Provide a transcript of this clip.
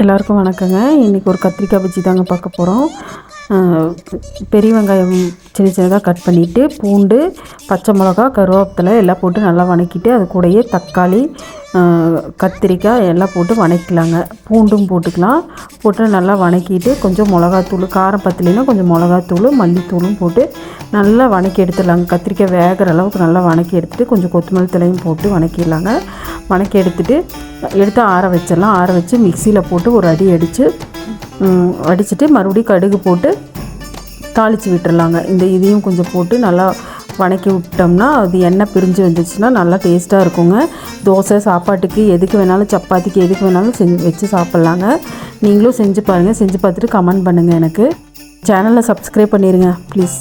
எல்லாருக்கும் வணக்கங்க. இன்றைக்கி ஒரு கத்திரிக்காய் பஜ்ஜி தாங்க பார்க்க போகிறோம். பெரிய வெங்காயம் சின்ன சின்னதாக கட் பண்ணிவிட்டு, பூண்டு, பச்சை மிளகா, கருவேப்பிலை எல்லாம் போட்டு நல்லா வதக்கிட்டு, அது கூடயே தக்காளி, கத்திரிக்காய் எல்லாம் போட்டு வதக்கிக்கலாங்க. பூண்டும் போட்டுக்கலாம். போட்டு நல்லா வதக்கிட்டு கொஞ்சம் மிளகாத்தூள், காரம் பத்தலைன்னா கொஞ்சம் மிளகாத்தூள், மல்லித்தூளும் போட்டு நல்லா வதக்கி எடுத்துடலாங்க. கத்திரிக்காய் வேகிற அளவுக்கு நல்லா வதக்கி எடுத்துகிட்டு கொஞ்சம் கொத்தமல்லி தலையும் போட்டு வதக்கிடலாங்க. வதக்கி எடுத்து ஆற வச்சிடலாம். ஆற வச்சு மிக்சியில் போட்டு ஒரு அடி அடிச்சுட்டு மறுபடியும் கடுகு போட்டு தாளித்து விட்டுறலாங்க. இதையும் கொஞ்சம் போட்டு நல்லா வதக்கி விட்டோம்னா அது எண்ணெய் பிரிஞ்சு வந்துச்சுன்னா நல்லா டேஸ்ட்டாக இருக்குங்க. தோசை, சாப்பாட்டுக்கு, எதுக்கு வேணாலும், சப்பாத்திக்கு எதுக்கு வேணாலும் வச்சு சாப்பிட்லாங்க. நீங்களும் செஞ்சு பாருங்கள். செஞ்சு பார்த்துட்டு கமெண்ட் பண்ணுங்கள். எனக்கு சேனலை சப்ஸ்கிரைப் பண்ணிடுங்க ப்ளீஸ்.